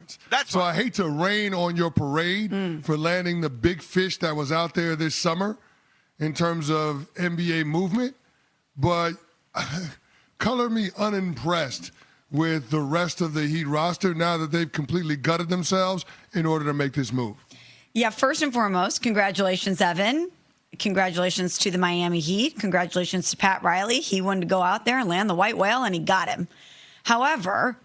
Conference. That's so fine. I hate to rain on your parade for landing the big fish that was out there this summer in terms of NBA movement, but color me unimpressed with the rest of the Heat roster now that they've completely gutted themselves in order to make this move. Yeah, first and foremost, congratulations, Evan. Congratulations to the Miami Heat. Congratulations to Pat Riley. He wanted to go out there and land the white whale, and he got him. However,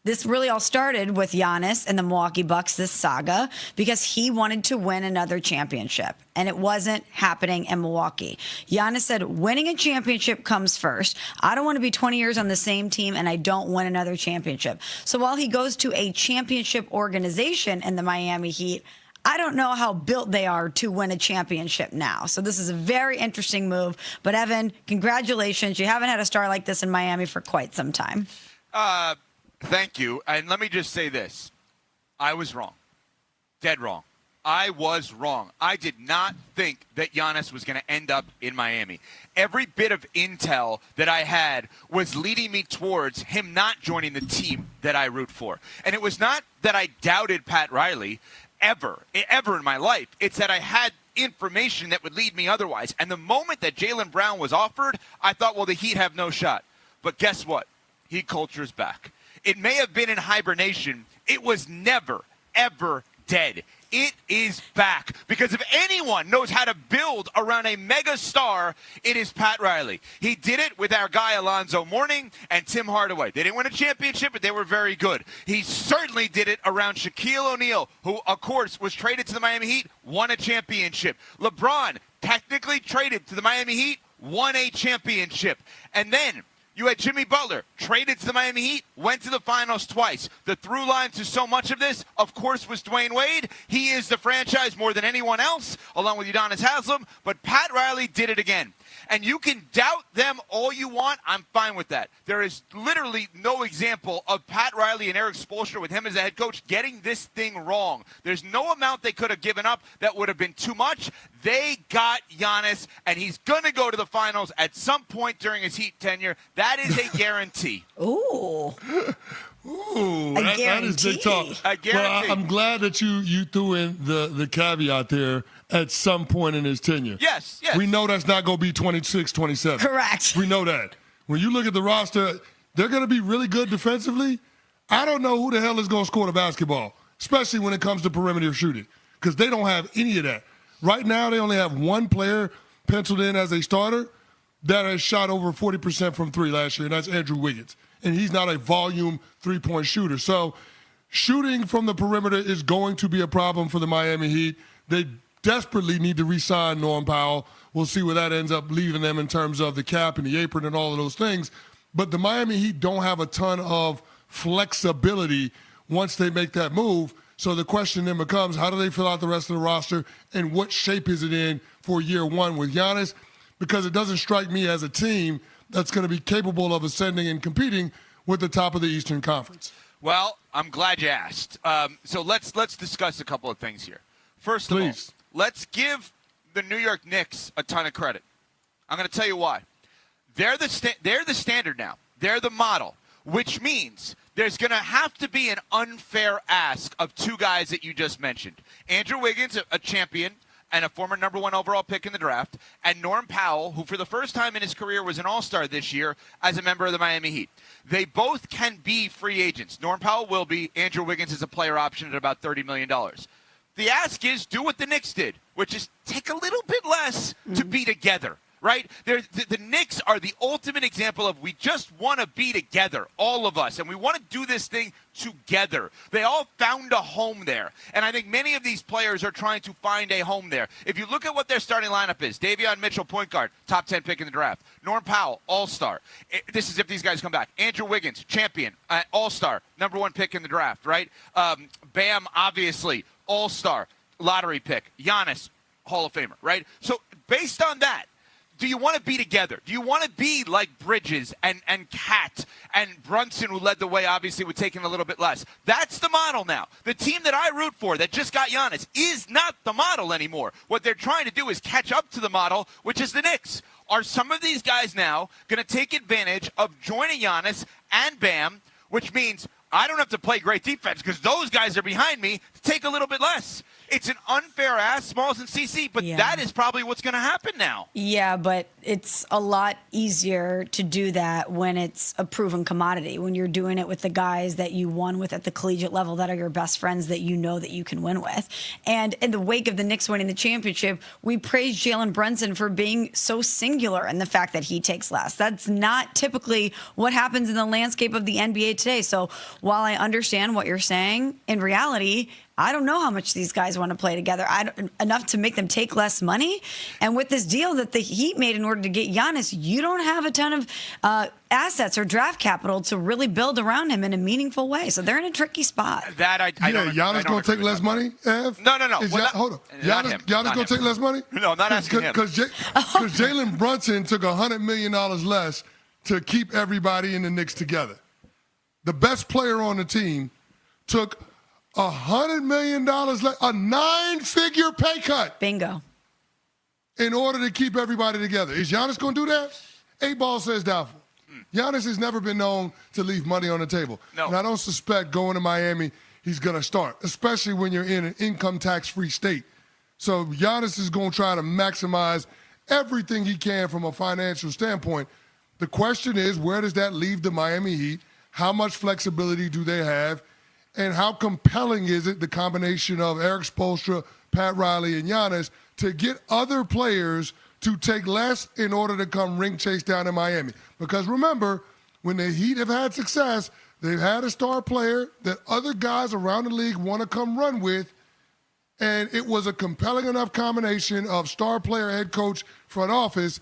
this really all started with Giannis and the Milwaukee Bucks, this saga, because he wanted to win another championship, and it wasn't happening in Milwaukee. Giannis said, winning a championship comes first. I don't want to be 20 years on the same team, and I don't win another championship. So while he goes to a championship organization in the Miami Heat, I don't know how built they are to win a championship now. So this is a very interesting move. But, Evan, congratulations. You haven't had a star like this in Miami for quite some time. Thank you. And let me just say this. I was wrong. Dead wrong. I was wrong. I did not think that Giannis was going to end up in Miami. Every bit of intel that I had was leading me towards him not joining the team that I root for. And it was not that I doubted Pat Riley ever in my life. It's that I had information that would lead me otherwise. And the moment that Jaylen Brown was offered, I thought, well, the Heat have no shot. But guess what? Heat culture is back. It may have been in hibernation. It was never, ever dead. It is back. Because if anyone knows how to build around a mega star, it is Pat Riley. He did it with our guy Alonzo Mourning and Tim Hardaway. They didn't win a championship, but they were very good. He certainly did it around Shaquille O'Neal, who, of course, was traded to the Miami Heat, won a championship. LeBron, technically traded to the Miami Heat, won a championship. And then you had Jimmy Butler, traded to the Miami Heat, went to the finals twice. The through line to so much of this, of course, was Dwayne Wade. He is the franchise more than anyone else, along with Udonis Haslem. But Pat Riley did it again. And you can doubt them all you want. I'm fine with that. There is literally no example of Pat Riley and Eric Spoelstra with him as a head coach getting this thing wrong. There's no amount they could have given up that would have been too much. They got Giannis, and he's going to go to the finals at some point during his Heat tenure. That is a guarantee. Ooh. Ooh, A that is big talk. A guarantee. Well, I'm glad that you threw in the caveat there at some point in his tenure. Yes. We know that's not going to be 26, 27. Correct. We know that. When you look at the roster, they're going to be really good defensively. I don't know who the hell is going to score the basketball, especially when it comes to perimeter shooting, because they don't have any of that. Right now, they only have one player penciled in as a starter that has shot over 40% from three last year, and that's Andrew Wiggins. And he's not a volume three-point shooter. So shooting from the perimeter is going to be a problem for the Miami Heat. They desperately need to re-sign Norm Powell. We'll see where that ends up leaving them in terms of the cap and the apron and all of those things. But the Miami Heat don't have a ton of flexibility once they make that move. So the question then becomes, how do they fill out the rest of the roster, and what shape is it in for year one with Giannis? Because it doesn't strike me as a team that's going to be capable of ascending and competing with the top of the Eastern Conference. Well, I'm glad you asked. So let's discuss a couple of things here. First of all, let's give the New York Knicks a ton of credit. I'm going to tell you why. They're the standard now. They're the model, which means there's going to have to be an unfair ask of two guys that you just mentioned. Andrew Wiggins, a champion and a former number one overall pick in the draft, and Norm Powell, who for the first time in his career was an all-star this year as a member of the Miami Heat. They both can be free agents. Norm Powell will be. Andrew Wiggins is a player option at about $30 million. The ask is do what the Knicks did, which is take a little bit less to be together. Right? The Knicks are the ultimate example of we just want to be together, all of us, and we want to do this thing together. They all found a home there, and I think many of these players are trying to find a home there. If you look at what their starting lineup is, Davion Mitchell, point guard, top 10 pick in the draft. Norm Powell, all-star. This is if these guys come back. Andrew Wiggins, champion, all-star, number one pick in the draft, right? Bam, obviously, all-star, lottery pick. Giannis, Hall of Famer, right? So based on that, do you want to be together? Do you want to be like Bridges and Cat and Brunson, who led the way, obviously, with taking a little bit less? That's the model now. The team that I root for that just got Giannis is not the model anymore. What they're trying to do is catch up to the model, which is the Knicks. Are some of these guys now going to take advantage of joining Giannis and Bam, which means I don't have to play great defense because those guys are behind me to take a little bit less. It's an unfair ask, Smalls and CC, but that is probably what's going to happen now. Yeah, but it's a lot easier to do that when it's a proven commodity, when you're doing it with the guys that you won with at the collegiate level that are your best friends that you know that you can win with. And in the wake of the Knicks winning the championship, we praised Jalen Brunson for being so singular in the fact that he takes less. That's not typically what happens in the landscape of the NBA today. So while I understand what you're saying, in reality, I don't know how much these guys want to play together. Enough to make them take less money. And with this deal that the Heat made in order to get Giannis, you don't have a ton of assets or draft capital to really build around him in a meaningful way. So they're in a tricky spot. Giannis going to take less money, Ev? No. Hold on. Giannis going to take less money? No, I'm not asking him. Because Jalen Brunson took $100 million less to keep everybody in the Knicks together. The best player on the team took $100 million less, a 9-figure pay cut. Bingo. In order to keep everybody together. Is Giannis going to do that? 8-ball says doubtful. Giannis has never been known to leave money on the table. No. And I don't suspect going to Miami he's going to start, especially when you're in an income tax-free state. So Giannis is going to try to maximize everything he can from a financial standpoint. The question is, where does that leave the Miami Heat? How much flexibility do they have? And how compelling is it, the combination of Eric Spoelstra, Pat Riley, and Giannis, to get other players to take less in order to come ring chase down in Miami? Because remember, when the Heat have had success, they've had a star player that other guys around the league want to come run with, and it was a compelling enough combination of star player, head coach, front office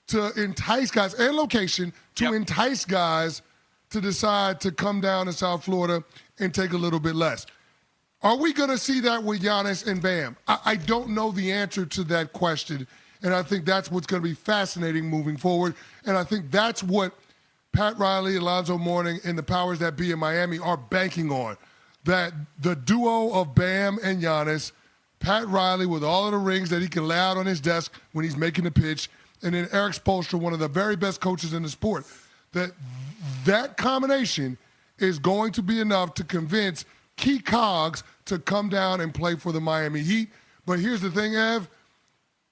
to entice guys, and location, to entice guys to decide to come down to South Florida and take a little bit less. Are we going to see that with Giannis and Bam? I don't know the answer to that question, and I think that's what's going to be fascinating moving forward, and I think that's what Pat Riley, Alonzo Mourning, and the powers that be in Miami are banking on, that the duo of Bam and Giannis, Pat Riley with all of the rings that he can lay out on his desk when he's making the pitch, and then Eric Spoelstra, one of the very best coaches in the sport, that combination is going to be enough to convince key cogs to come down and play for the Miami Heat. But here's the thing, Ev.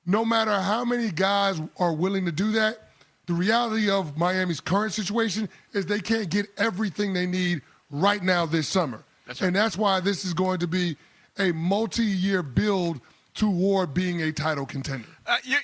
No matter how many guys are willing to do that, the reality of Miami's current situation is they can't get everything they need right now this summer. That's right. And that's why this is going to be a multi-year build toward being a title contender.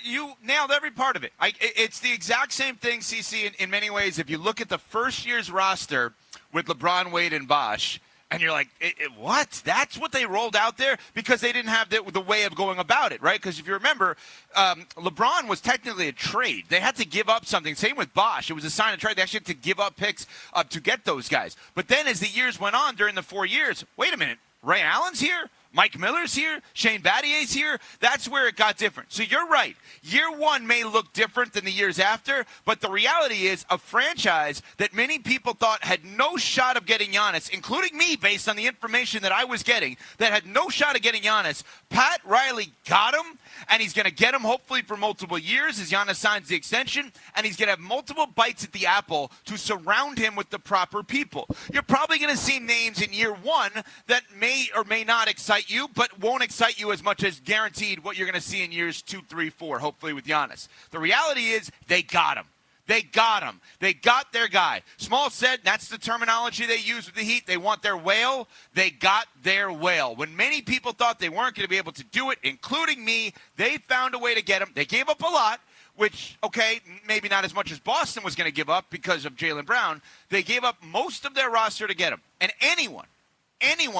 You nailed every part of it. It's the exact same thing, CC, in many ways. If you look at the first year's roster with LeBron, Wade, and Bosh, and you're like, what? That's what they rolled out there? Because they didn't have the way of going about it, right? Because if you remember, LeBron was technically a trade. They had to give up something. Same with Bosh. It was a sign of trade. They actually had to give up picks to get those guys. But then as the years went on during the 4 years, wait a minute, Ray Allen's here? Mike Miller's here, Shane Battier's here. That's where it got different. So you're right. Year one may look different than the years after, but the reality is a franchise that many people thought had no shot of getting Giannis, including me based on the information that I was getting, that had no shot of getting Giannis. Pat Riley got him, and he's going to get him hopefully for multiple years as Giannis signs the extension, and he's going to have multiple bites at the apple to surround him with the proper people. You're probably going to see names in year one that may or may not excite you, but won't excite you as much as guaranteed what you're going to see in years 2, 3, 4, hopefully with Giannis. The reality is they got him. They got him. They got their guy. Small said that's the terminology they use with the Heat. They want their whale. They got their whale. When many people thought they weren't going to be able to do it, including me, they found a way to get him. They gave up a lot, which, okay, maybe not as much as Boston was going to give up because of Jaylen Brown. They gave up most of their roster to get him. And anyone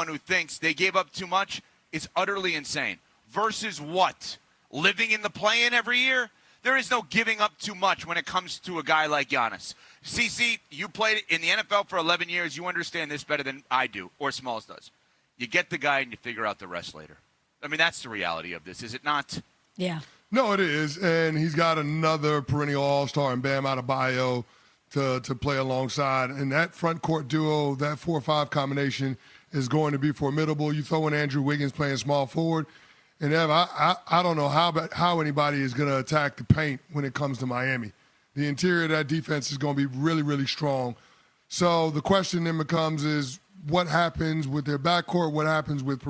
who thinks they gave up too much is utterly insane. Versus what? Living in the play-in every year? There is no giving up too much when it comes to a guy like Giannis. CC, you played in the NFL for 11 years. You understand this better than I do, or Smalls does. You get the guy and you figure out the rest later. I mean, that's the reality of this, is it not? Yeah. No, it is. And he's got another perennial all-star and Bam Adebayo to play alongside. And that front court duo, that 4-5 combination is going to be formidable. You throw in Andrew Wiggins playing small forward. And, Ev, I don't know how anybody is going to attack the paint when it comes to Miami. The interior of that defense is going to be really, really strong. So the question then becomes is, what happens with their backcourt, what happens with